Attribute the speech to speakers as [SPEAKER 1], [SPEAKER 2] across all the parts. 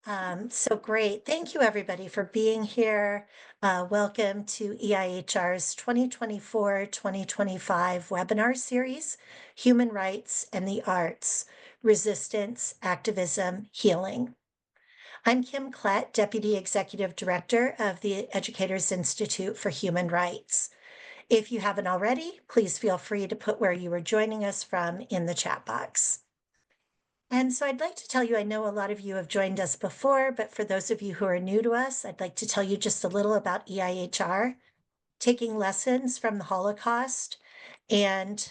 [SPEAKER 1] So great. Thank you, everybody, for being here. Welcome to EIHR's 2024-2025 webinar series, Human Rights and the Arts, Resistance, Activism, Healing. I'm Kim Klett, Deputy Executive Director of the Educators Institute for Human Rights. If you haven't already, please feel free to put where you are joining us from in the chat box. And so I'd like to tell you, I know a lot of you have joined us before, but for those of you who are new to us, I'd like to tell you just a little about EIHR, taking lessons from the Holocaust and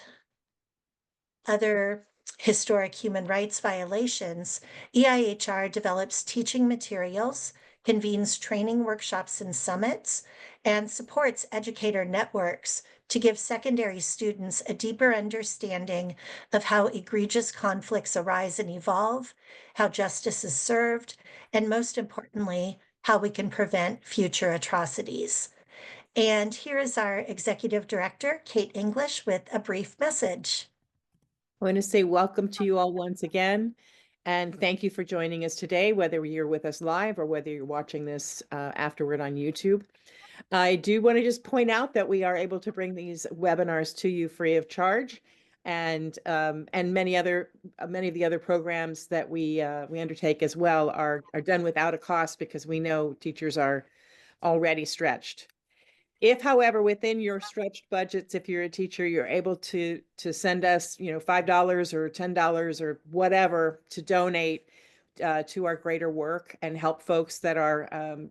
[SPEAKER 1] other historic human rights violations. EIHR develops teaching materials, convenes training workshops and summits, and supports educator networks to give secondary students a deeper understanding of how egregious conflicts arise and evolve, how justice is served, and most importantly, how we can prevent future atrocities. And here is our Executive Director, Kate English, with a brief message.
[SPEAKER 2] I want to say welcome to you all once again, and thank you for joining us today, whether you're with us live or whether you're watching this afterward on YouTube. I do want to just point out that we are able to bring these webinars to you free of charge, and many of the other programs that we undertake as well are done without a cost because we know teachers are already stretched. If, however, within your stretched budgets, if you're a teacher, you're able to send us, $5 or $10 or whatever to donate to our greater work and help folks that are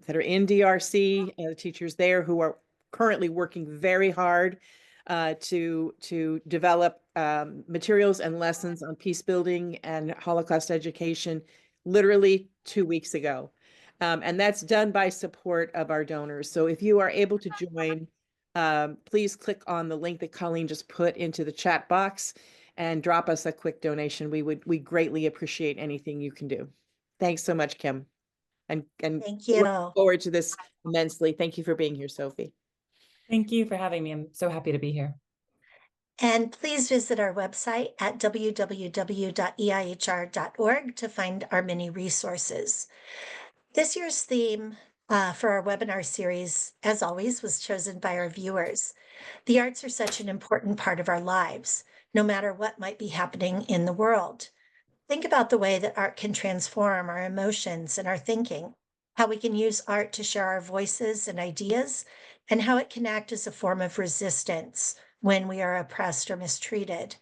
[SPEAKER 2] in DRC, teachers there who are currently working very hard to develop materials and lessons on peace building and Holocaust education, literally 2 weeks ago. And that's done by support of our donors. So if you are able to join, please click on the link that Colleen just put into the chat box and drop us a quick donation. We greatly appreciate anything you can do. Thanks so much, Kim. And
[SPEAKER 1] Thank
[SPEAKER 2] look
[SPEAKER 1] you.
[SPEAKER 2] forward to this immensely. Thank you for being here, Sophie.
[SPEAKER 3] Thank you for having me. I'm so happy to be here.
[SPEAKER 1] And please visit our website at www.eihr.org to find our many resources. This year's theme for our webinar series, as always, was chosen by our viewers. The arts are such an important part of our lives, no matter what might be happening in the world. Think about the way that art can transform our emotions and our thinking, how we can use art to share our voices and ideas, and how it can act as a form of resistance when we are oppressed or mistreated.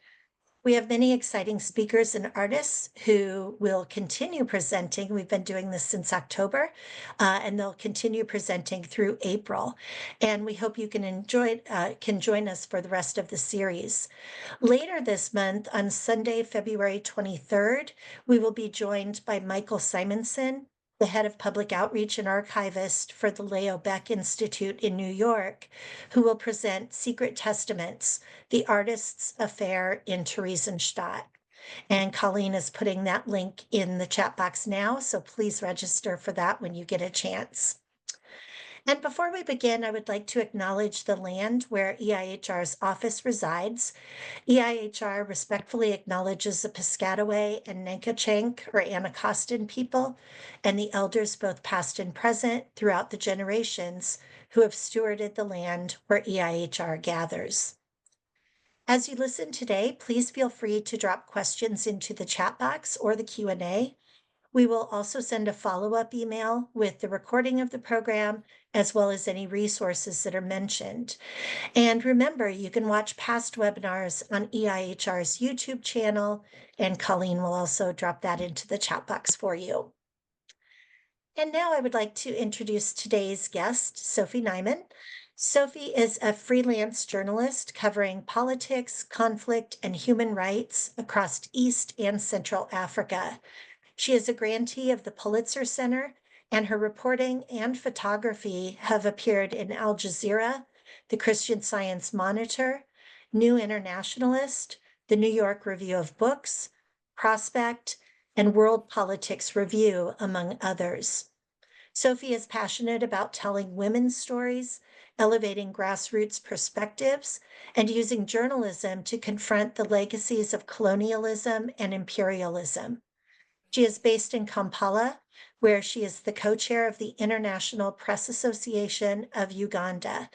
[SPEAKER 1] We have many exciting speakers and artists who will continue presenting. We've been doing this since October, and they'll continue presenting through April. And we hope you can join us for the rest of the series. Later this month, on Sunday, February 23rd, we will be joined by Michael Simonson, the head of public outreach and archivist for the Leo Baeck Institute in New York, who will present Secret Testaments, the Artist's Affair in Theresienstadt. And Colleen is putting that link in the chat box now, so please register for that when you get a chance. And before we begin, I would like to acknowledge the land where EIHR's office resides. EIHR respectfully acknowledges the Piscataway and Nankachank or Anacostan people and the elders, both past and present, throughout the generations who have stewarded the land where EIHR gathers. As you listen today, please feel free to drop questions into the chat box or the Q&A. We will also send a follow-up email with the recording of the program, as well as any resources that are mentioned. And remember, you can watch past webinars on EIHR's YouTube channel, and Colleen will also drop that into the chat box for you. And now I would like to introduce today's guest, Sophie Neiman. Sophie is a freelance journalist covering politics, conflict, and human rights across East and Central Africa. She is a grantee of the Pulitzer Center, and her reporting and photography have appeared in Al Jazeera, the Christian Science Monitor, New Internationalist, the New York Review of Books, Prospect, and World Politics Review, among others. Sophie is passionate about telling women's stories, elevating grassroots perspectives, and using journalism to confront the legacies of colonialism and imperialism. She is based in Kampala, where she is the co-chair of the International Press Association of Uganda.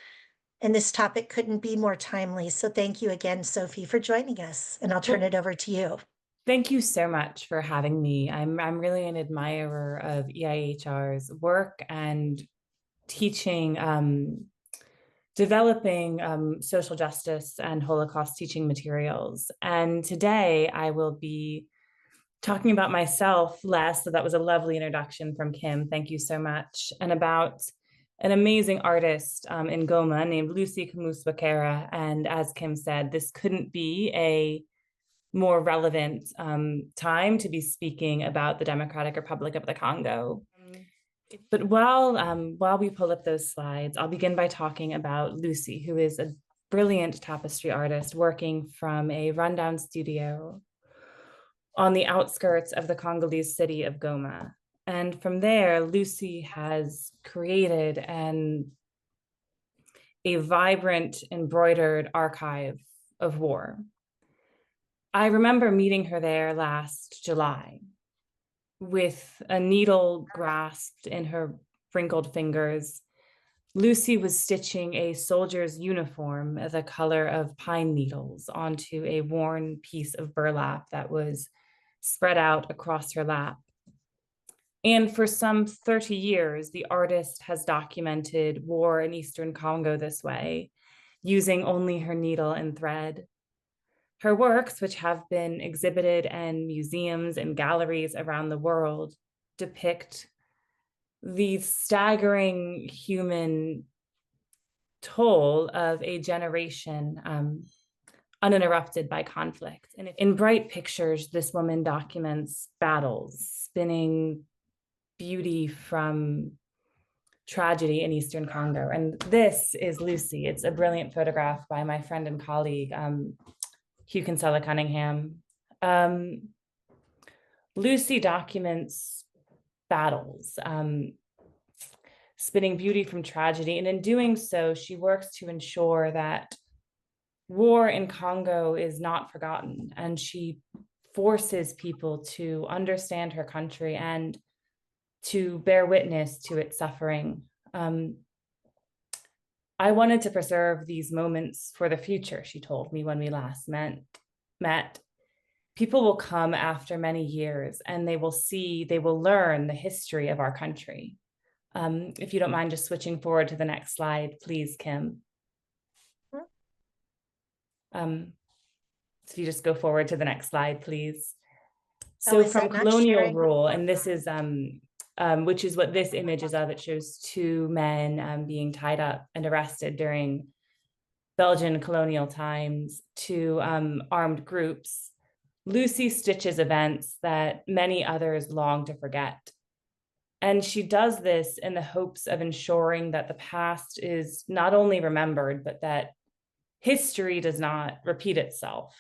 [SPEAKER 1] And this topic couldn't be more timely. So thank you again, Sophie, for joining us. And I'll turn it over to you.
[SPEAKER 3] Thank you so much for having me. I'm really an admirer of EIHR's work and teaching, developing social justice and Holocaust teaching materials. And today I will be talking about myself less, so that was a lovely introduction from Kim. Thank you so much. And about an amazing artist in Goma named Lucy Kamuswakera. And as Kim said, this couldn't be a more relevant time to be speaking about the Democratic Republic of the Congo. But while we pull up those slides, I'll begin by talking about Lucy, who is a brilliant tapestry artist working from a rundown studio on the outskirts of the Congolese city of Goma. And from there, Lucy has created a vibrant embroidered archive of war. I remember meeting her there last July with a needle grasped in her wrinkled fingers. Lucy was stitching a soldier's uniform the color of pine needles onto a worn piece of burlap that was spread out across her lap. And for some 30 years, the artist has documented war in Eastern Congo this way, using only her needle and thread. Her works, which have been exhibited in museums and galleries around the world, depict the staggering human toll of a generation uninterrupted by conflict. And in bright pictures, this woman documents battles, spinning beauty from tragedy in Eastern Congo. And this is Lucy. It's a brilliant photograph by my friend and colleague, Hugh Kinsella Cunningham. Lucy documents battles, spinning beauty from tragedy. And in doing so, she works to ensure that war in Congo is not forgotten. And she forces people to understand her country and to bear witness to its suffering. I wanted to preserve these moments for the future, she told me when we last met. People will come after many years and they will learn the history of our country. If you don't mind just switching forward to the next slide, please, Kim. So if you just go forward to the next slide, please. So from colonial rule, and this is, which is what this image is of. It shows two men being tied up and arrested during Belgian colonial times to armed groups. Lucy stitches events that many others long to forget. And she does this in the hopes of ensuring that the past is not only remembered, but that history does not repeat itself.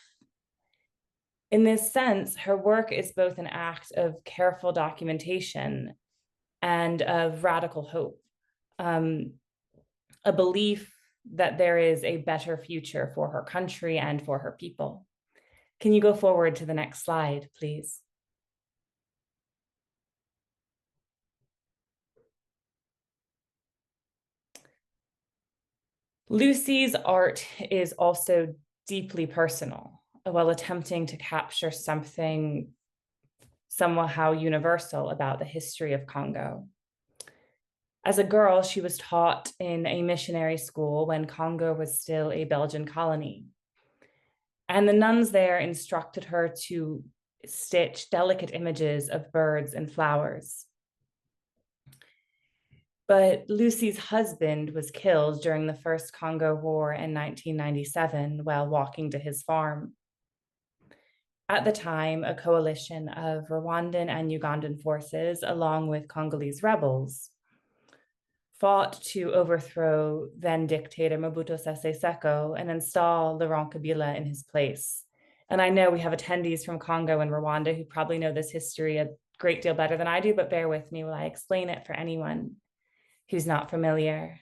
[SPEAKER 3] In this sense, her work is both an act of careful documentation and of radical hope, a belief that there is a better future for her country and for her people. Can you go forward to the next slide, please? Lucy's art is also deeply personal, while attempting to capture something somehow universal about the history of Congo. As a girl, she was taught in a missionary school when Congo was still a Belgian colony. And the nuns there instructed her to stitch delicate images of birds and flowers. But Lucy's husband was killed during the First Congo War in 1997 while walking to his farm. At the time, a coalition of Rwandan and Ugandan forces, along with Congolese rebels, fought to overthrow then dictator Mobutu Sese Seko and install Laurent Kabila in his place. And I know we have attendees from Congo and Rwanda who probably know this history a great deal better than I do, but bear with me while I explain it for anyone who's not familiar.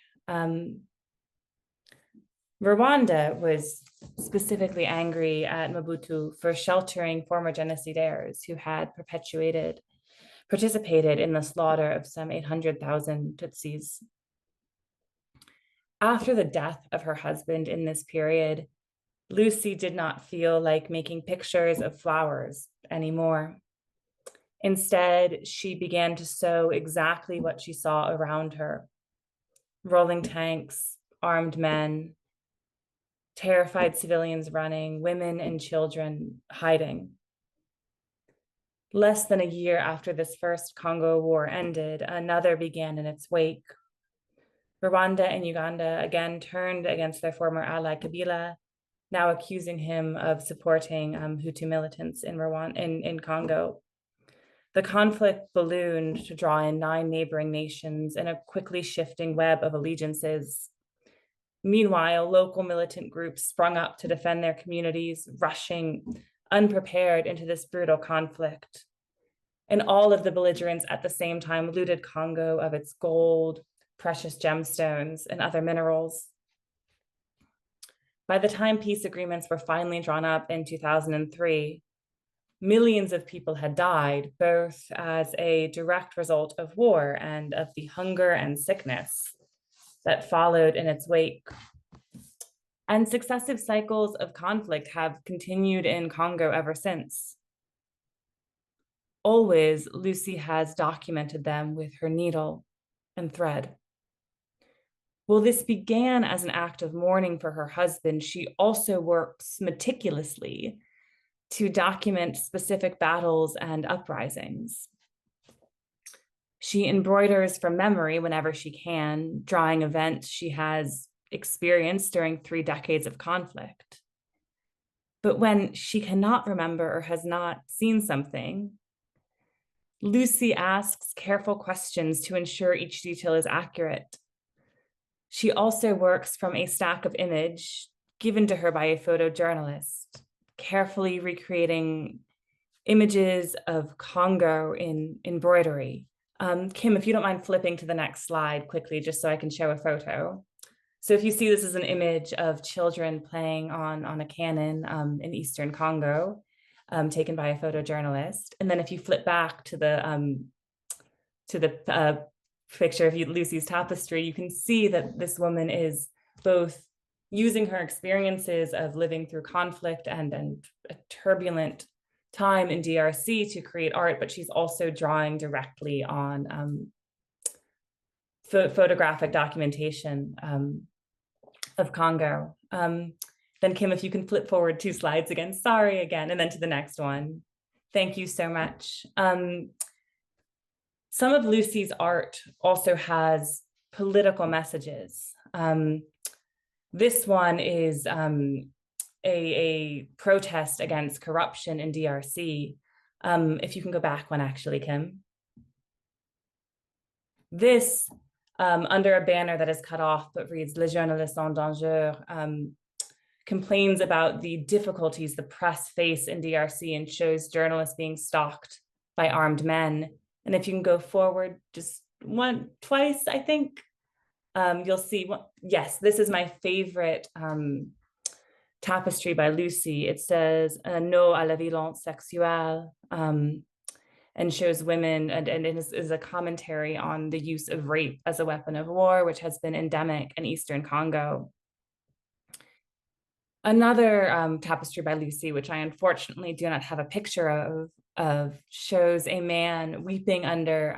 [SPEAKER 3] Rwanda was specifically angry at Mobutu for sheltering former genocidaires who had perpetuated participated in the slaughter of some 800,000 Tutsis. After the death of her husband in this period, Lucy did not feel like making pictures of flowers anymore. Instead, she began to sew exactly what she saw around her: rolling tanks, armed men, terrified civilians running, women and children hiding. Less than a year after this first Congo war ended, another began in its wake. Rwanda and Uganda again turned against their former ally Kabila, now accusing him of supporting Hutu militants in Congo. The conflict ballooned to draw in 9 neighboring nations in a quickly shifting web of allegiances. Meanwhile, local militant groups sprung up to defend their communities, rushing unprepared into this brutal conflict. And all of the belligerents at the same time looted Congo of its gold, precious gemstones, and other minerals. By the time peace agreements were finally drawn up in 2003, millions of people had died, both as a direct result of war and of the hunger and sickness that followed in its wake. And successive cycles of conflict have continued in Congo ever since. Always, Lucy has documented them with her needle and thread. While this began as an act of mourning for her husband, she also works meticulously to document specific battles and uprisings. She embroiders from memory whenever she can, drawing events she has experienced during 3 decades of conflict. But when she cannot remember or has not seen something, Lucy asks careful questions to ensure each detail is accurate. She also works from a stack of image given to her by a photojournalist, carefully recreating images of Congo in embroidery. Kim, if you don't mind flipping to the next slide quickly, just so I can show a photo. So if you see, this is an image of children playing on a cannon in Eastern Congo, taken by a photojournalist. And then if you flip back to the picture of Lucy's tapestry, you can see that this woman is both using her experiences of living through conflict and a turbulent time in DRC to create art, but she's also drawing directly on photographic documentation of Congo. Then Kim, if you can flip forward 2 slides again, sorry again, and then to the next one. Thank you so much. Some of Lucy's art also has political messages. This one is a protest against corruption in DRC. If you can go back one actually, Kim. This, under a banner that is cut off but reads "Les journalistes en danger," complains about the difficulties the press face in DRC and shows journalists being stalked by armed men. And if you can go forward just twice, I think, you'll see, yes, this is my favorite tapestry by Lucy. It says, "No à la violence sexuelle," and shows women, and it is a commentary on the use of rape as a weapon of war, which has been endemic in Eastern Congo. Another tapestry by Lucy, which I unfortunately do not have a picture of, shows a man weeping under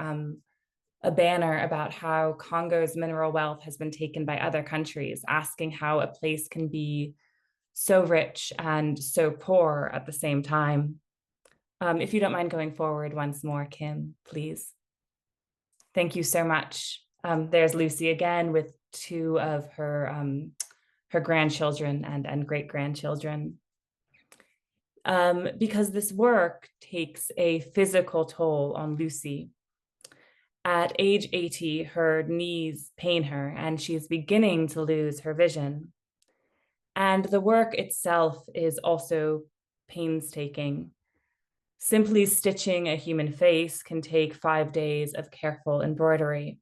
[SPEAKER 3] a banner about how Congo's mineral wealth has been taken by other countries, asking how a place can be so rich and so poor at the same time. If you don't mind going forward once more, Kim, please. Thank you so much. There's Lucy again with 2 of her grandchildren and great-grandchildren. Because this work takes a physical toll on Lucy. At age 80, her knees pain her, and she's beginning to lose her vision. And the work itself is also painstaking. Simply stitching a human face can take 5 days of careful embroidery.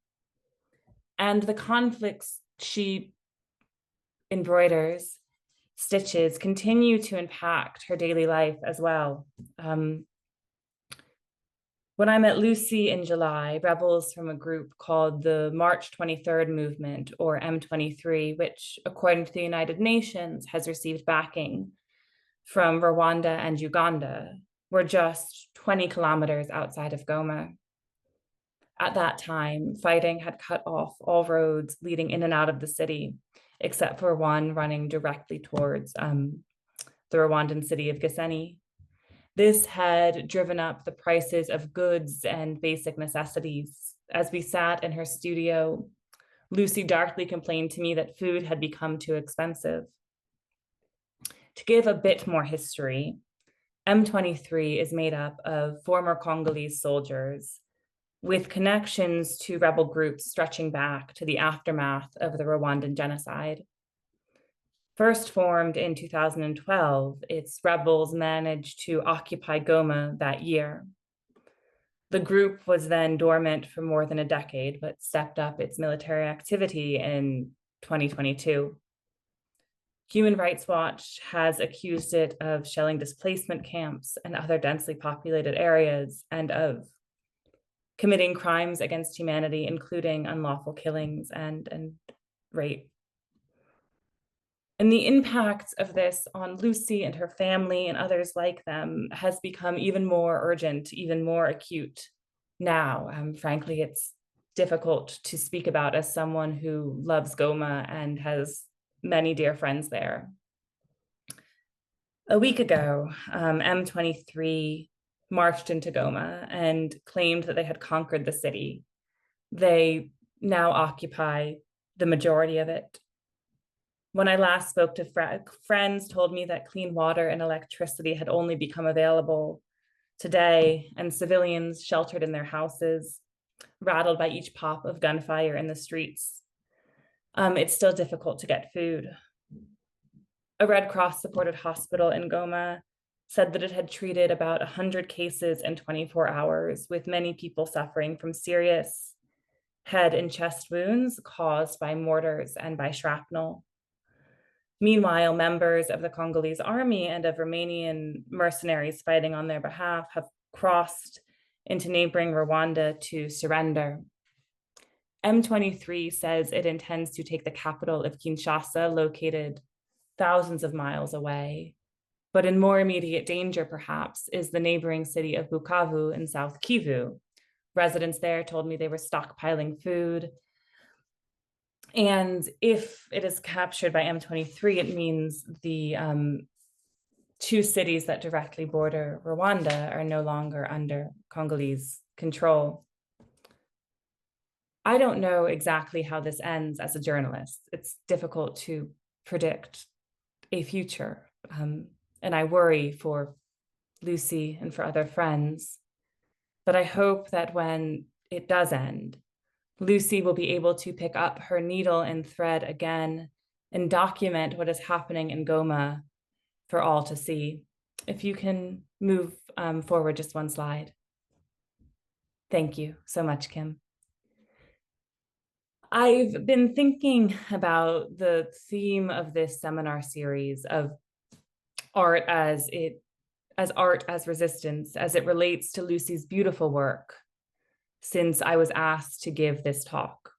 [SPEAKER 3] And the conflicts she embroiders, stitches, continue to impact her daily life as well. When I met Lucy in July, rebels from a group called the March 23rd Movement, or M23, which, according to the United Nations, has received backing from Rwanda and Uganda, were just 20 kilometers outside of Goma. At that time, fighting had cut off all roads leading in and out of the city, except for one running directly towards the Rwandan city of Gisenyi. This had driven up the prices of goods and basic necessities. As we sat in her studio, Lucy darkly complained to me that food had become too expensive. To give a bit more history, M23 is made up of former Congolese soldiers with connections to rebel groups stretching back to the aftermath of the Rwandan genocide. First formed in 2012, its rebels managed to occupy Goma that year. The group was then dormant for more than a decade, but stepped up its military activity in 2022. Human Rights Watch has accused it of shelling displacement camps and other densely populated areas, and of committing crimes against humanity, including unlawful killings and rape. And the impact of this on Lucy and her family and others like them has become even more urgent, even more acute now. Frankly, it's difficult to speak about as someone who loves Goma and has many dear friends there. A week ago, M23 marched into Goma and claimed that they had conquered the city. They now occupy the majority of it. When I last spoke to friends told me that clean water and electricity had only become available today, and civilians sheltered in their houses, rattled by each pop of gunfire in the streets. It's still difficult to get food. A Red Cross-supported hospital in Goma said that it had treated about 100 cases in 24 hours, with many people suffering from serious head and chest wounds caused by mortars and by shrapnel. Meanwhile, members of the Congolese army and of Romanian mercenaries fighting on their behalf have crossed into neighboring Rwanda to surrender. M23 says it intends to take the capital of Kinshasa, located thousands of miles away. But in more immediate danger, perhaps, is the neighboring city of Bukavu in South Kivu. Residents there told me they were stockpiling food. And if it is captured by M23, it means the two cities that directly border Rwanda are no longer under Congolese control. I don't know exactly how this ends as a journalist. It's difficult to predict a future. And I worry for Lucy and for other friends. But I hope that when it does end, Lucy will be able to pick up her needle and thread again and document what is happening in Goma for all to see. If you can move forward just one slide. Thank you so much, Kim. I've been thinking about the theme of this seminar series of art as art as resistance, as it relates to Lucy's beautiful work, since I was asked to give this talk.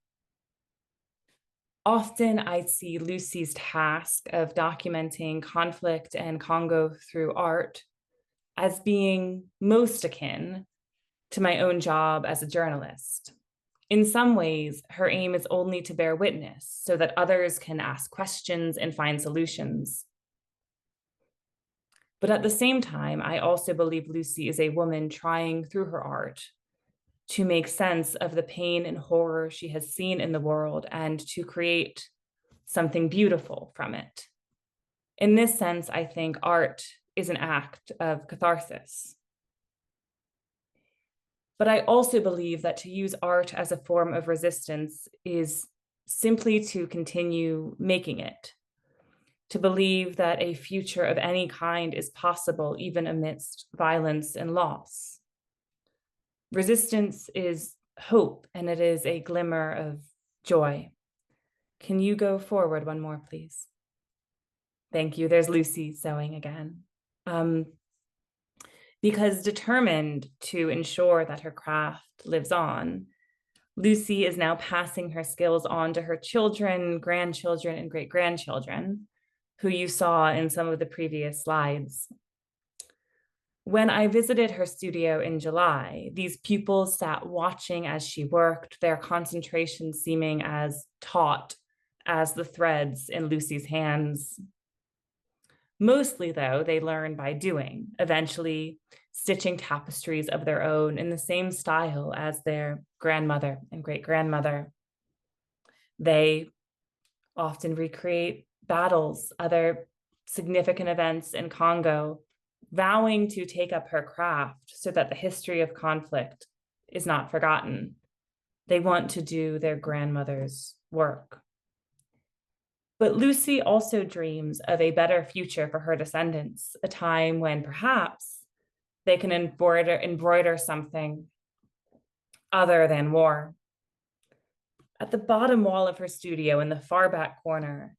[SPEAKER 3] Often I see Lucy's task of documenting conflict and Congo through art as being most akin to my own job as a journalist. In some ways, her aim is only to bear witness so that others can ask questions and find solutions. But at the same time, I also believe Lucy is a woman trying through her art to make sense of the pain and horror she has seen in the world and to create something beautiful from it. In this sense, I think art is an act of catharsis. But I also believe that to use art as a form of resistance is simply to continue making it, to believe that a future of any kind is possible even amidst violence and loss. Resistance is hope, and it is a glimmer of joy. Can you go forward one more, please? Thank you. There's Lucy sewing again. because determined to ensure that her craft lives on, Lucy is now passing her skills on to her children, grandchildren, and great-grandchildren, who you saw in some of the previous slides. When I visited her studio in July, these pupils sat watching as she worked, their concentration seeming as taut as the threads in Lucy's hands. Mostly, though, they learn by doing, eventually stitching tapestries of their own in the same style as their grandmother and great-grandmother. They often recreate battles, other significant events in Congo, vowing to take up her craft so that the history of conflict is not forgotten. They want to do their grandmother's work. But Lucy also dreams of a better future for her descendants, a time when perhaps they can embroider something other than war. At the bottom wall of her studio in the far back corner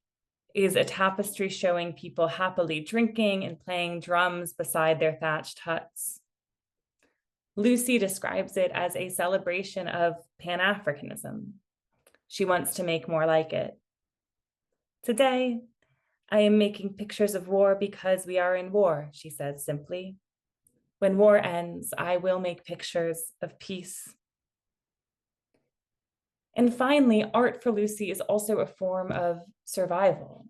[SPEAKER 3] is a tapestry showing people happily drinking and playing drums beside their thatched huts. Lucy describes it as a celebration of Pan-Africanism. She wants to make more like it. Today, I am making pictures of war because we are in war, she says simply. When war ends, I will make pictures of peace. And finally, art for Lucy is also a form of survival.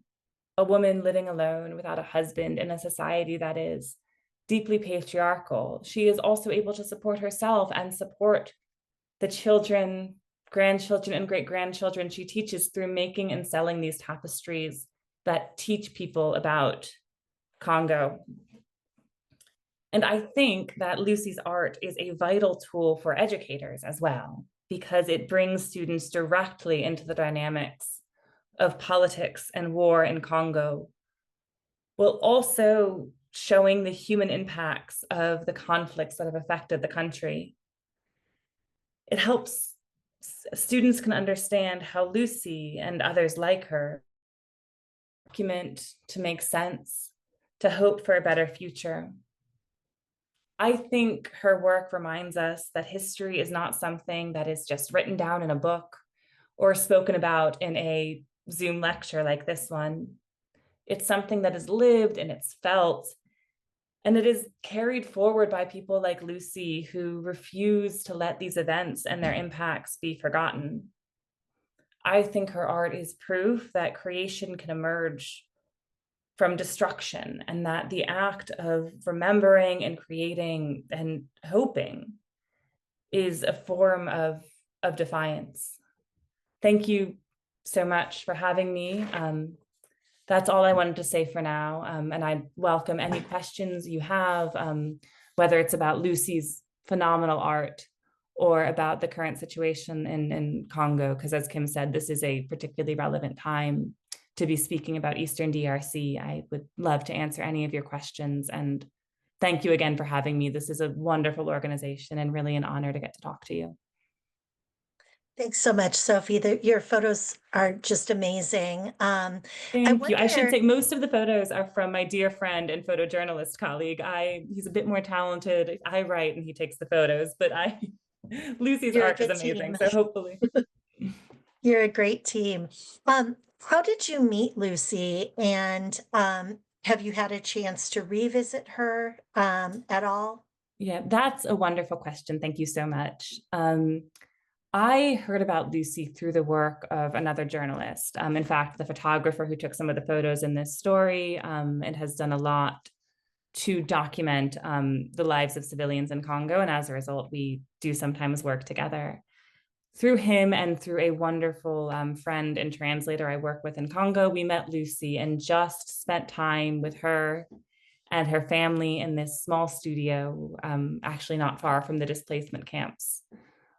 [SPEAKER 3] A woman living alone without a husband in a society that is deeply patriarchal. She is also able to support herself and support the children, grandchildren, and great-grandchildren she teaches through making and selling these tapestries that teach people about Congo. And I think that Lucy's art is a vital tool for educators as well, because it brings students directly into the dynamics of politics and war in Congo, while also showing the human impacts of the conflicts that have affected the country. It helps students can understand how Lucy and others like her document to make sense, to hope for a better future. I think her work reminds us that history is not something that is just written down in a book or spoken about in a Zoom lecture like this one. It's something that is lived and it's felt, and it is carried forward by people like Lucy who refuse to let these events and their impacts be forgotten. I think her art is proof that creation can emerge from destruction, and that the act of remembering and creating and hoping is a form of defiance. Thank you so much for having me. That's all I wanted to say for now. And I welcome any questions you have, whether it's about Lucy's phenomenal art or about the current situation in Congo, because as Kim said, this is a particularly relevant time to be speaking about Eastern DRC. I would love to answer any of your questions. And thank you again for having me. This is a wonderful organization and really an honor to get to talk to you.
[SPEAKER 1] Thanks so much, Sophie. Your photos are just amazing.
[SPEAKER 3] Thank you. I should say most of the photos are from my dear friend and photojournalist colleague. He's a bit more talented. I write and he takes the photos, but Lucy's art is amazing. So hopefully.
[SPEAKER 1] You're a great team. How did you meet Lucy, and have you had a chance to revisit her at all?
[SPEAKER 3] Yeah, that's a wonderful question. Thank you so much. I heard about Lucy through the work of another journalist. In fact, the photographer who took some of the photos in this story and has done a lot to document the lives of civilians in Congo. And as a result, we do sometimes work together. Through him and through a wonderful friend and translator I work with in Congo, we met Lucy and just spent time with her and her family in this small studio, actually not far from the displacement camps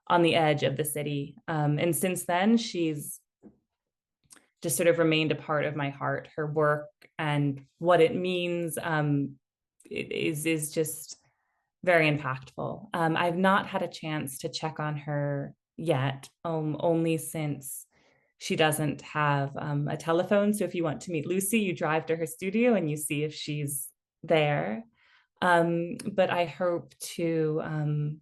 [SPEAKER 3] on the edge of the city. And since then, she's just sort of remained a part of my heart. Her work and what it means is just very impactful. I've not had a chance to check on her yet, only since she doesn't have a telephone. So if you want to meet Lucy, you drive to her studio and you see if she's there. But I hope to,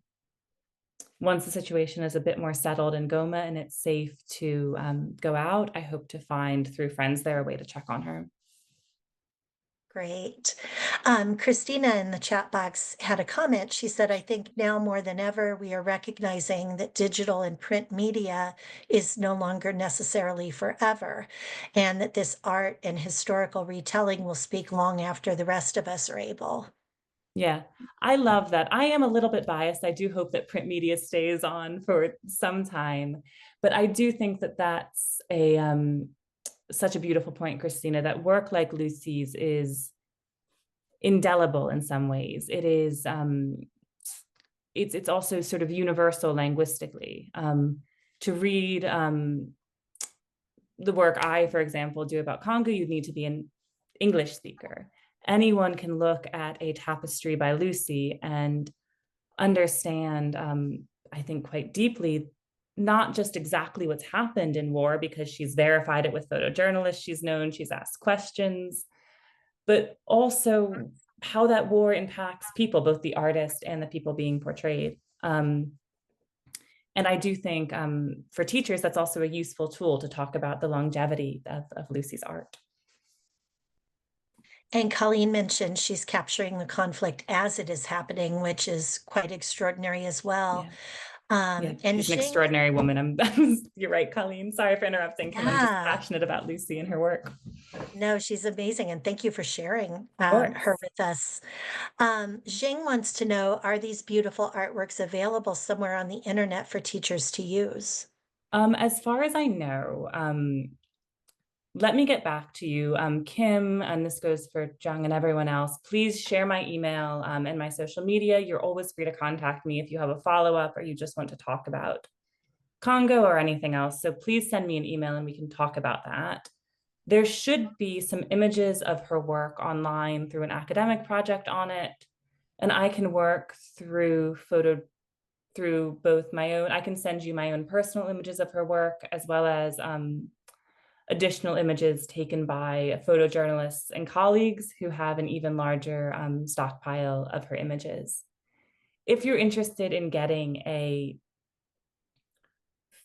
[SPEAKER 3] once the situation is a bit more settled in Goma and it's safe to go out, I hope to find through friends there a way to check on her.
[SPEAKER 1] Great. Christina in the chat box had a comment. She said, I think now more than ever, we are recognizing that digital and print media is no longer necessarily forever, and that this art and historical retelling will speak long after the rest of us are able.
[SPEAKER 3] Yeah, I love that. I am a little bit biased. I do hope that print media stays on for some time, but I do think that that's a such a beautiful point, Christina, that work like Lucy's is indelible in some ways. It is it's also sort of universal linguistically. To read the work I, for example, do about Congo, you'd need to be an English speaker. Anyone can look at a tapestry by Lucy and understand, I think, quite deeply, not just exactly what's happened in war, because she's verified it with photojournalists she's known, she's asked questions, but also how that war impacts people, both the artist and the people being portrayed. And I do think for teachers, that's also a useful tool to talk about the longevity of Lucy's art.
[SPEAKER 1] And Colleen mentioned she's capturing the conflict as it is happening, which is quite extraordinary as well.
[SPEAKER 3] Yeah,
[SPEAKER 1] And
[SPEAKER 3] she's an
[SPEAKER 1] Xing,
[SPEAKER 3] extraordinary woman. You're right, Colleen. Sorry for interrupting, Kim. I'm just
[SPEAKER 1] yeah,
[SPEAKER 3] passionate about Lucy and her work.
[SPEAKER 1] no, she's amazing. And thank you for sharing
[SPEAKER 3] Of
[SPEAKER 1] her
[SPEAKER 3] course.
[SPEAKER 1] with us. Xing wants to know, are these beautiful artworks available somewhere on the internet for teachers to use?
[SPEAKER 3] As far as I know, let me get back to you. Kim, and this goes for Jung and everyone else, please share my email and my social media. You're always free to contact me if you have a follow-up or you just want to talk about Congo or anything else. So please send me an email and we can talk about that. There should be some images of her work online through an academic project on it. And I can work through both my own, I can send you my own personal images of her work, as well as additional images taken by photojournalists and colleagues who have an even larger stockpile of her images. If you're interested in getting a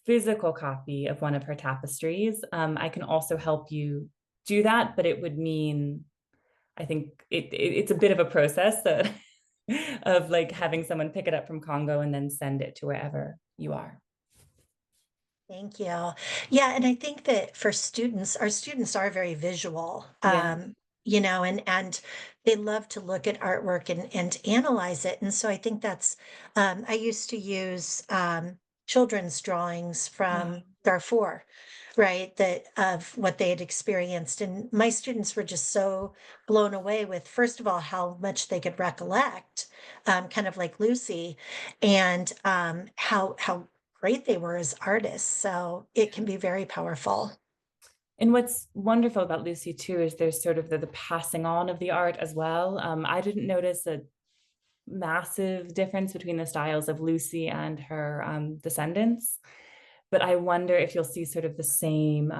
[SPEAKER 3] physical copy of one of her tapestries, I can also help you do that, but it would mean, I think it's a bit of a process that of like having someone pick it up from Congo and then send it to wherever you are.
[SPEAKER 1] Thank you. Yeah, and I think that for students, our students are very visual,
[SPEAKER 3] Yeah.
[SPEAKER 1] and they love to look at artwork and analyze it. And so I think that's, I used to use children's drawings
[SPEAKER 3] Wow.
[SPEAKER 1] from Darfur, right? That of what they had experienced. And my students were just so blown away with, first of all, how much they could recollect, kind of like Lucy, and how great they were as artists. So it can be very powerful.
[SPEAKER 3] And what's wonderful about Lucy too is there's sort of the passing on of the art as well. I didn't notice a massive difference between the styles of Lucy and her descendants, but I wonder if you'll see sort of the same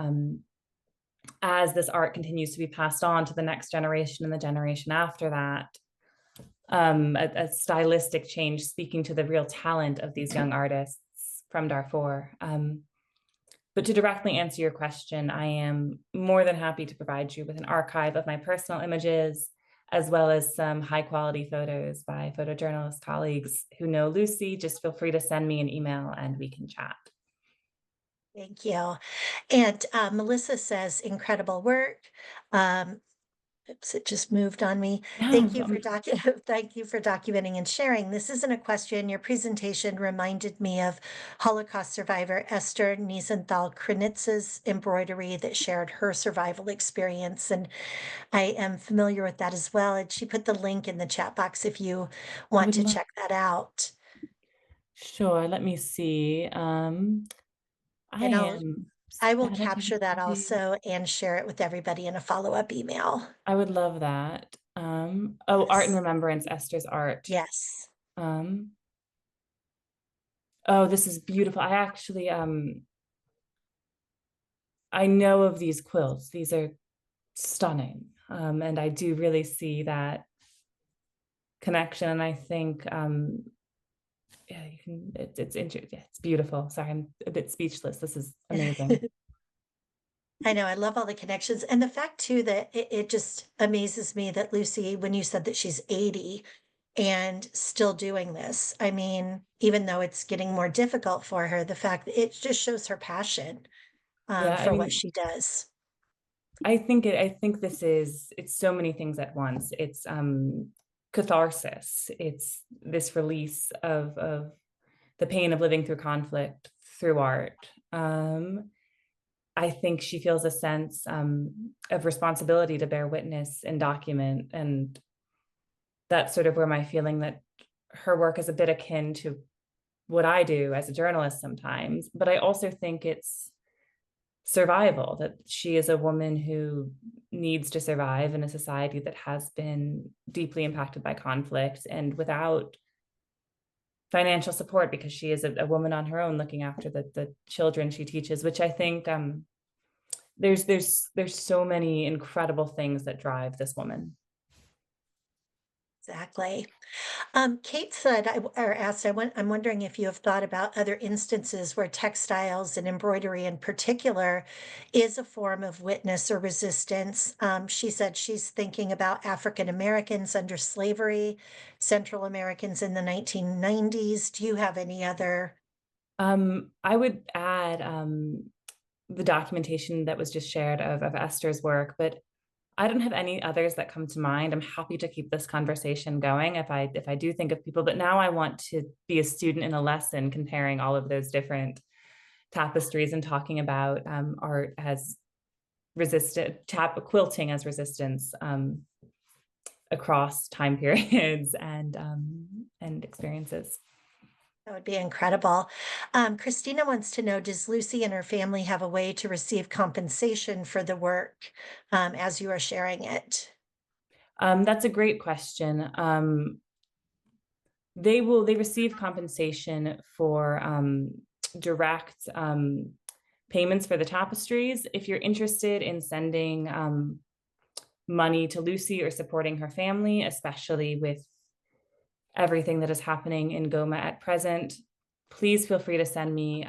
[SPEAKER 3] as this art continues to be passed on to the next generation and the generation after that. A stylistic change speaking to the real talent of these young artists from Darfur. But to directly answer your question, I am more than happy to provide you with an archive of my personal images, as well as some high quality photos by photojournalist colleagues who know Lucy. Just feel free to send me an email and we can chat.
[SPEAKER 1] Thank you. And Melissa says, incredible work. Oops, it just moved on me.
[SPEAKER 3] No,
[SPEAKER 1] Thank you for documenting and sharing. This isn't a question. Your presentation reminded me of Holocaust survivor Esther Niesenthal Krinitz's embroidery that shared her survival experience. And I am familiar with that as well. And she put the link in the chat box if you
[SPEAKER 3] I
[SPEAKER 1] want
[SPEAKER 3] would
[SPEAKER 1] to
[SPEAKER 3] love.
[SPEAKER 1] check that out.
[SPEAKER 3] Sure, let me see. I
[SPEAKER 1] And
[SPEAKER 3] am
[SPEAKER 1] I will
[SPEAKER 3] statically
[SPEAKER 1] capture that
[SPEAKER 3] busy.
[SPEAKER 1] also and share it with everybody in a follow-up email.
[SPEAKER 3] I would love that. Oh, Art and
[SPEAKER 1] Yes.
[SPEAKER 3] Remembrance, Esther's art.
[SPEAKER 1] Yes.
[SPEAKER 3] Um, oh, this is beautiful. I actually I know of these quilts. These are stunning. And I do really see that connection. And I think, yeah, you can, it's beautiful. Sorry, I'm a bit speechless. This is amazing.
[SPEAKER 1] I know, I love all the connections, and the fact too that it just amazes me that Lucy, when you said that she's 80 and still doing this, I mean, even though it's getting more difficult for her, the fact that it just shows her passion,
[SPEAKER 3] Yeah, I
[SPEAKER 1] for what
[SPEAKER 3] mean,
[SPEAKER 1] she does.
[SPEAKER 3] I think it's so many things at once. It's catharsis. It's this release of the pain of living through conflict through art. I think she feels a sense of responsibility to bear witness and document. And that's sort of where my feeling that her work is a bit akin to what I do as a journalist sometimes. But I also think it's survival, that she is a woman who needs to survive in a society that has been deeply impacted by conflict and without financial support, because she is a woman on her own looking after the children she teaches, which I think there's so many incredible things that drive this woman.
[SPEAKER 1] Exactly. Kate said, or asked, I'm wondering if you have thought about other instances where textiles and embroidery in particular is a form of witness or resistance. She said she's thinking about African Americans under slavery, Central Americans in the 1990s. Do you have any other?
[SPEAKER 3] I would add the documentation that was just shared of Esther's work, but I don't have any others that come to mind. I'm happy to keep this conversation going if I do think of people, but now I want to be a student in a lesson comparing all of those different tapestries and talking about art as quilting as resistance across time periods and experiences.
[SPEAKER 1] That would be incredible. Christina wants to know, does Lucy and her family have a way to receive compensation for the work as you are sharing it?
[SPEAKER 3] That's a great question. They receive compensation for direct payments for the tapestries. If you're interested in sending money to Lucy or supporting her family, especially with everything that is happening in Goma at present, please feel free to send me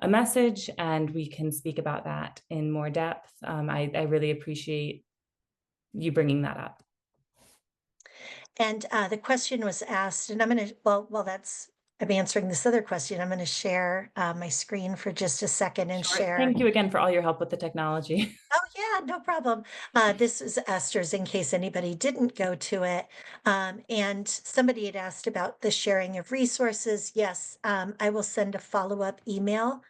[SPEAKER 3] a message and we can speak about that in more depth. I really appreciate you bringing that up.
[SPEAKER 1] And the question was asked, and I'm going to, I'm answering this other question. I'm going to share my screen for just a second and
[SPEAKER 3] Sure.
[SPEAKER 1] share.
[SPEAKER 3] Thank you again for all your help with the technology.
[SPEAKER 1] Oh, yeah, no problem. This is Esther's in case anybody didn't go to it. And somebody had asked about the sharing of resources. Yes, I will send a follow-up email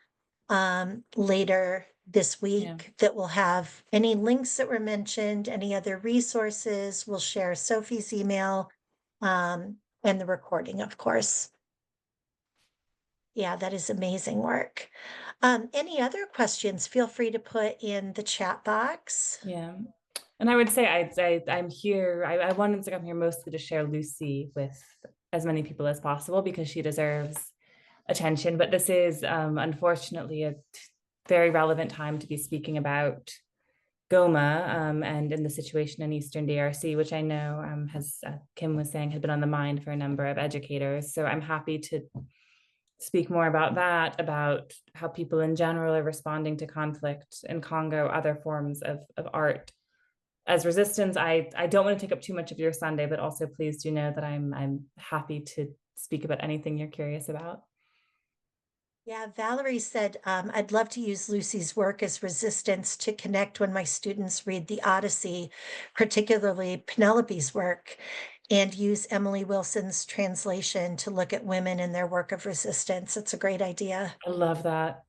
[SPEAKER 1] later this week that will have any links that were mentioned, any other resources. We'll share Sophie's email and the recording, of course. Yeah, that is amazing work. Any other questions? Feel free to put in the chat box.
[SPEAKER 3] Yeah. And I would say I'm here. I wanted to come here mostly to share Lucy with as many people as possible because she deserves attention. But this is unfortunately a very relevant time to be speaking about Goma and in the situation in Eastern DRC, which I know has, Kim was saying, had been on the mind for a number of educators. So I'm happy to speak more about that, about how people in general are responding to conflict in Congo, other forms of art as resistance. I don't want to take up too much of your Sunday, but also please do know that I'm happy to speak about anything you're curious about.
[SPEAKER 1] Yeah, Valerie said, I'd love to use Lucy's work as resistance to connect when my students read the Odyssey, particularly Penelope's work, and use Emily Wilson's translation to look at women and their work of resistance. It's a great idea.
[SPEAKER 3] I love that.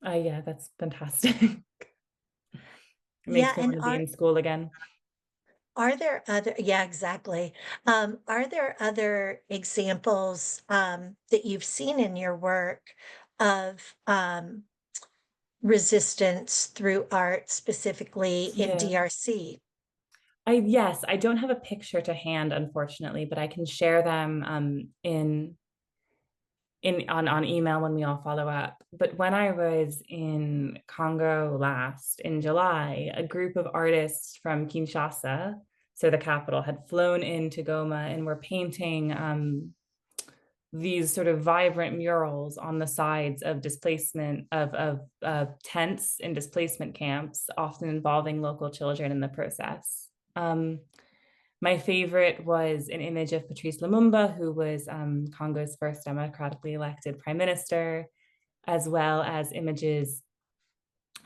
[SPEAKER 3] Yeah, that's fantastic. It makes me want to be in school again.
[SPEAKER 1] Are there other, yeah, exactly. Are there other examples that you've seen in your work of resistance through art, specifically in
[SPEAKER 3] Yeah.
[SPEAKER 1] DRC?
[SPEAKER 3] Yes, I don't have a picture to hand, unfortunately, but I can share them on email when we all follow up. But when I was in Congo last in July, a group of artists from Kinshasa, so the capital, had flown into Goma and were painting these sort of vibrant murals on the sides of displacement of tents in displacement camps, often involving local children in the process. My favorite was an image of Patrice Lumumba, who was Congo's first democratically elected prime minister, as well as images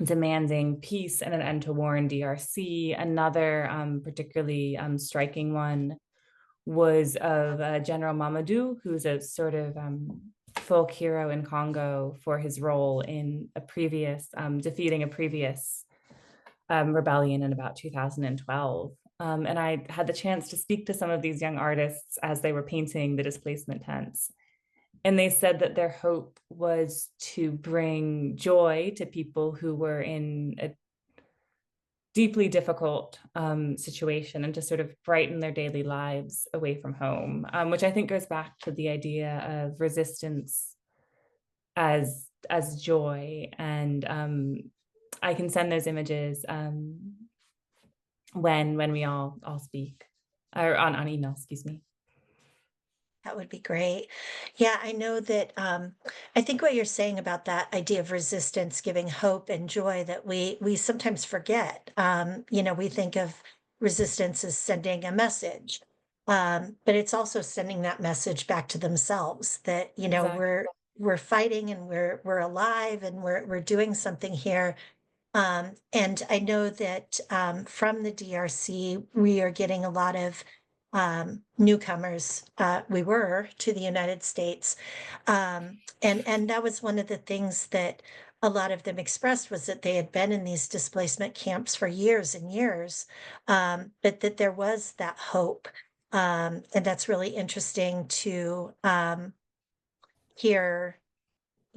[SPEAKER 3] demanding peace and an end to war in DRC. Another particularly striking one was of General Mamadou, who's a sort of folk hero in Congo for his role in a previous, defeating a previous rebellion in about 2012. And I had the chance to speak to some of these young artists as they were painting the displacement tents. And they said that their hope was to bring joy to people who were in a deeply difficult situation, and to sort of brighten their daily lives away from home, which I think goes back to the idea of resistance as joy. And I can send those images when we all speak, or on email, excuse me.
[SPEAKER 1] That would be great. Yeah, I know that I think what you're saying about that idea of resistance giving hope and joy that we sometimes forget. We think of resistance as sending a message. But it's also sending that message back to themselves that,
[SPEAKER 3] Exactly.
[SPEAKER 1] we're fighting and we're alive and we're doing something here. And I know that from the DRC, we are getting a lot of newcomers. We were to the United States, and that was one of the things that a lot of them expressed, was that they had been in these displacement camps for years and years, but that there was that hope, and that's really interesting to hear.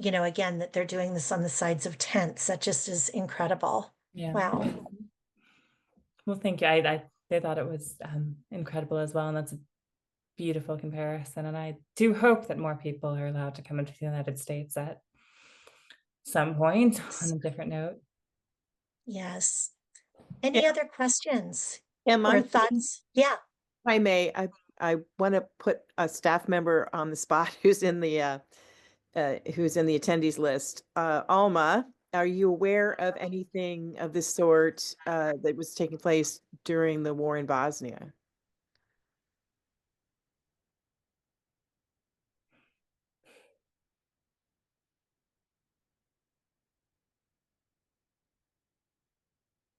[SPEAKER 1] Again, that they're doing this on the sides of tents. That just is incredible.
[SPEAKER 3] Yeah.
[SPEAKER 1] Wow.
[SPEAKER 3] Well, thank you. I thought it was incredible as well, and that's a beautiful comparison. And I do hope that more people are allowed to come into the United States at some point on a different note.
[SPEAKER 1] Yes. Any other questions
[SPEAKER 2] Emma,
[SPEAKER 1] or
[SPEAKER 2] if
[SPEAKER 1] thoughts? Yeah.
[SPEAKER 2] I may, I want to put a staff member on the spot who's in the attendees list. Alma, are you aware of anything of this sort that was taking place during the war in Bosnia?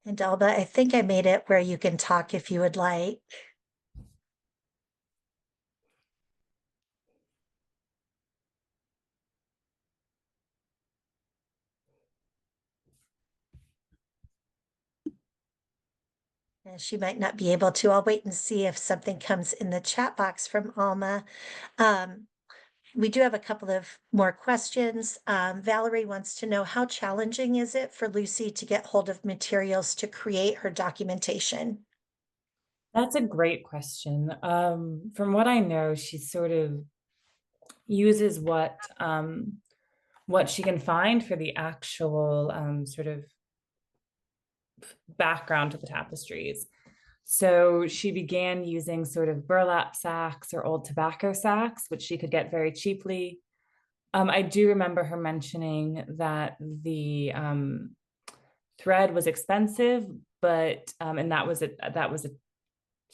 [SPEAKER 1] And Alba, I think I made it where you can talk if you would like. She might not be able to. I'll wait and see if something comes in the chat box from Alma. We do have a couple of more questions. Valerie wants to know, how challenging is it for Lucy to get hold of materials to create her documentation?
[SPEAKER 3] That's a great question. From what I know, she sort of uses what she can find for the actual sort of background to the tapestries. So she began using sort of burlap sacks or old tobacco sacks, which she could get very cheaply. I do remember her mentioning that the thread was expensive, but and that was a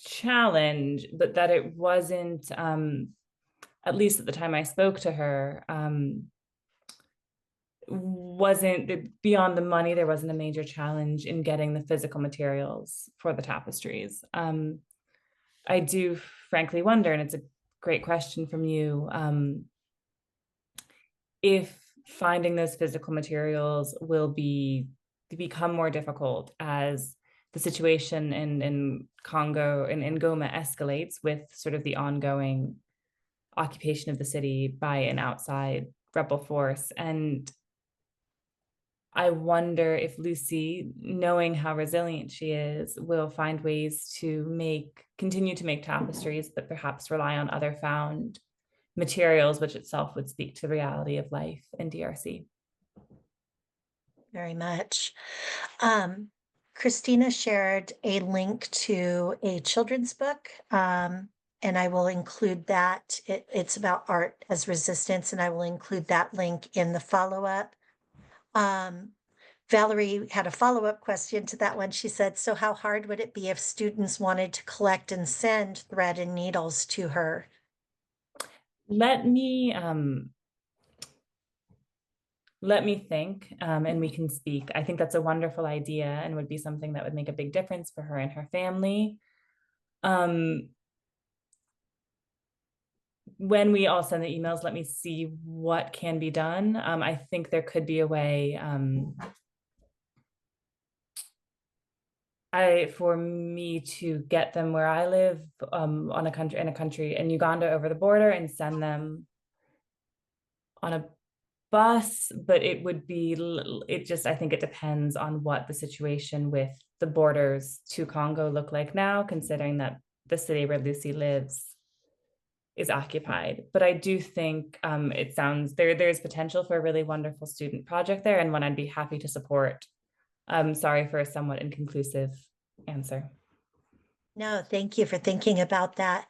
[SPEAKER 3] challenge, but that it wasn't, at least at the time I spoke to her, wasn't beyond the money. There wasn't a major challenge in getting the physical materials for the tapestries. I do frankly wonder, and it's a great question from you, if finding those physical materials will become more difficult as the situation in Congo and in Goma escalates with sort of the ongoing occupation of the city by an outside rebel force. And I wonder if Lucy, knowing how resilient she is, will find ways to continue to make tapestries, but perhaps rely on other found materials, which itself would speak to the reality of life in DRC.
[SPEAKER 1] Very much. Christina shared a link to a children's book, and I will include that. It's about art as resistance, and I will include that link in the follow-up. Valerie had a follow-up question to that one. She said, so how hard would it be if students wanted to collect and send thread and needles to her?
[SPEAKER 3] Let me think, and we can speak. I think that's a wonderful idea and would be something that would make a big difference for her and her family. When we all send the emails, let me see what can be done. I think there could be a way for me to get them where I live, in a country in Uganda over the border, and send them on a bus, but it would be, I think it depends on what the situation with the borders to Congo look like now, considering that the city where Lucy lives is occupied. But I do think it sounds, there's potential for a really wonderful student project there, and one I'd be happy to support. Sorry for a somewhat inconclusive answer.
[SPEAKER 1] No, thank you for thinking about that.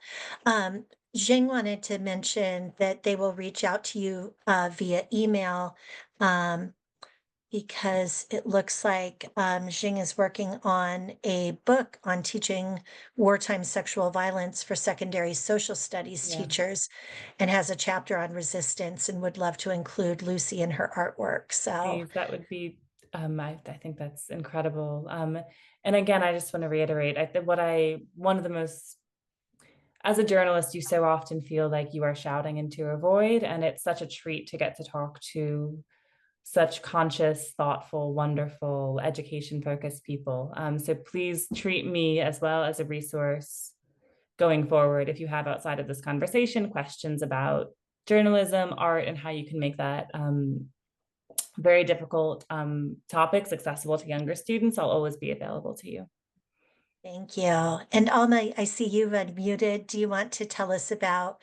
[SPEAKER 1] Jing wanted to mention that they will reach out to you via email, because it looks like Jing is working on a book on teaching wartime sexual violence for secondary social studies
[SPEAKER 3] Yeah.
[SPEAKER 1] teachers, and has a chapter on resistance and would love to include Lucy in her artwork. So
[SPEAKER 3] Please, that would be, I think that's incredible. And again, I just want to reiterate, one of the most, as a journalist, you so often feel like you are shouting into a void, and it's such a treat to get to talk to such conscious, thoughtful, wonderful, education-focused people. So please treat me as well as a resource going forward if you have, outside of this conversation, questions about journalism, art, and how you can make that very difficult topics accessible to younger students. I'll always be available to you.
[SPEAKER 1] thank you. And Alma, I see you've unmuted. Do you want to tell us about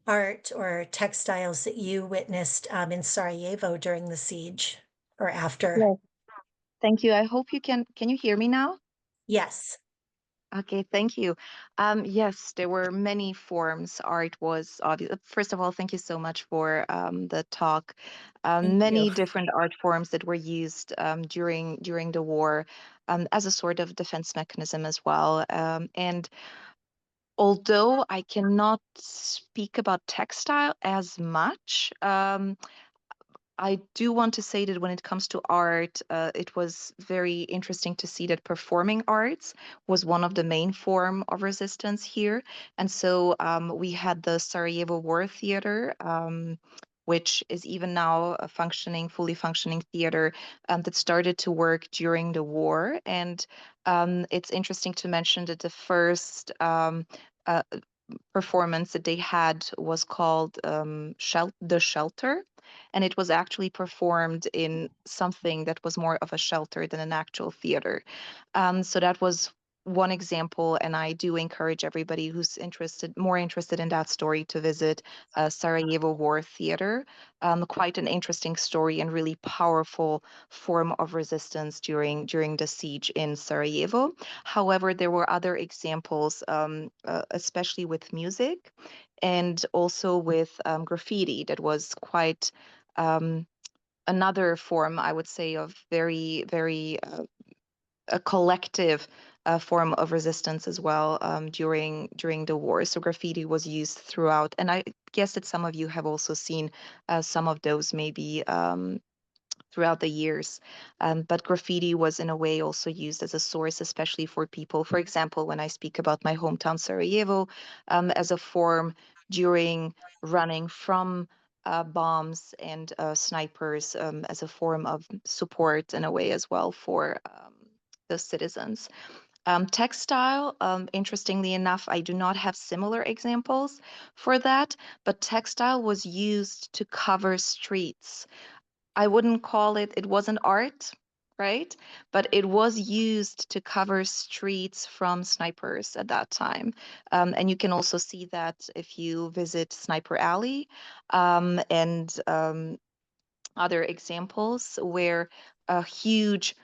[SPEAKER 1] art or textiles that you witnessed in Sarajevo during the siege or after?
[SPEAKER 4] Yes, thank you. I hope can you hear me now?
[SPEAKER 1] Yes.
[SPEAKER 4] Okay, thank you. Yes, there were many forms. Art was obvious. First of all, thank you so much for the talk.
[SPEAKER 1] Thank you.
[SPEAKER 4] Many different art forms that were used during the war as a sort of defense mechanism as well. And although I cannot speak about textile as much, I do want to say that when it comes to art, it was very interesting to see that performing arts was one of the main form of resistance here. And so we had the Sarajevo War Theater, which is even now a fully functioning theater that started to work during the war. And it's interesting to mention that the first uh, performance that they had was called The Shelter, and it was actually performed in something that was more of a shelter than an actual theater. So that was one example, and I do encourage everybody who's more interested in that story, to visit Sarajevo War Theater. Quite an interesting story and really powerful form of resistance during the siege in Sarajevo. However, there were other examples, especially with music and also with graffiti, that was quite another form, I would say, of very, very a collective form of resistance as well during the war. So graffiti was used throughout, and I guess that some of you have also seen some of those maybe throughout the years. But graffiti was in a way also used as a source, especially for people. For example, when I speak about my hometown Sarajevo, as a form during running from bombs and snipers, as a form of support in a way as well for the citizens. Textile, interestingly enough, I do not have similar examples for that, but textile was used to cover streets. I wouldn't call it wasn't art, right? But it was used to cover streets from snipers at that time. And you can also see that if you visit Sniper Alley and other examples where huge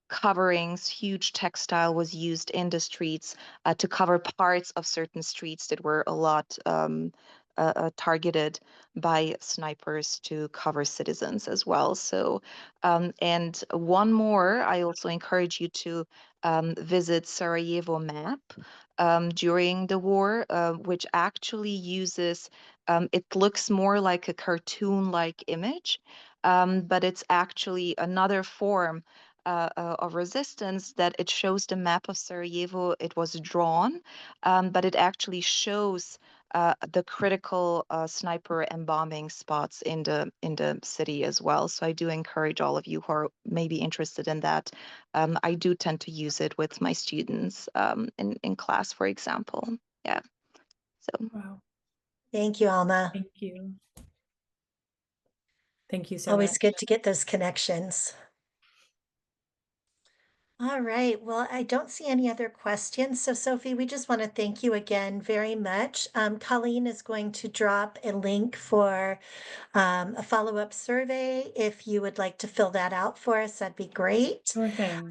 [SPEAKER 4] coverings, huge textile was used in the streets to cover parts of certain streets that were a lot targeted by snipers to cover citizens as well. So, and one more, I also encourage you to visit Sarajevo map during the war, which actually uses, it looks more like a cartoon-like image, but it's actually another form of resistance that it shows the map of Sarajevo. It was drawn, but it actually shows the critical sniper and bombing spots in the city as well. So I do encourage all of you who are maybe interested in that. I do tend to use it with my students in class, for example. Yeah. So
[SPEAKER 3] Wow.
[SPEAKER 1] Thank you, Alma.
[SPEAKER 3] Thank you. Thank you so
[SPEAKER 1] Always
[SPEAKER 3] much.
[SPEAKER 1] good to get those connections. All right. Well, I don't see any other questions. So, Sophie, we just want to thank you again very much. Colleen is going to drop a link for a follow-up survey. If you would like to fill that out for us, that'd be great.
[SPEAKER 3] Sure thing.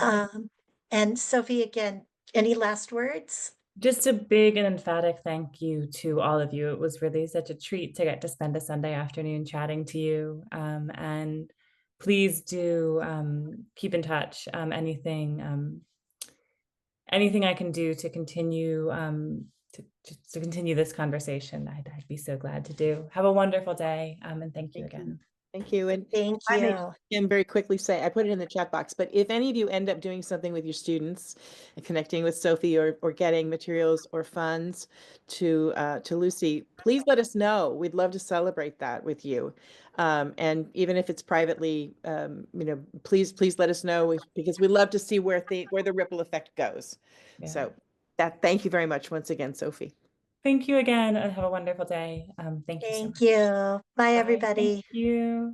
[SPEAKER 1] And Sophie, again, any last words?
[SPEAKER 3] Just a big and emphatic thank you to all of you. It was really such a treat to get to spend a Sunday afternoon chatting to you. And please do keep in touch. Anything I can do to continue to continue this conversation, I'd be so glad to do. Have a wonderful day, and thank you again.
[SPEAKER 2] Thank you. And
[SPEAKER 1] Thank
[SPEAKER 2] I may
[SPEAKER 1] you.
[SPEAKER 2] can very quickly say, I put it in the chat box, but if any of you end up doing something with your students and connecting with Sophie or getting materials or funds to Lucy, please let us know. We'd love to celebrate that with you. And even if it's privately, please let us know because we love to see where the ripple effect goes.
[SPEAKER 3] Yeah.
[SPEAKER 2] So thank you very much once again, Sophie.
[SPEAKER 3] Thank you again, and have a wonderful day. Thank you so much.
[SPEAKER 1] Thank you. Bye,
[SPEAKER 3] Bye.
[SPEAKER 1] everybody.
[SPEAKER 3] Thank you.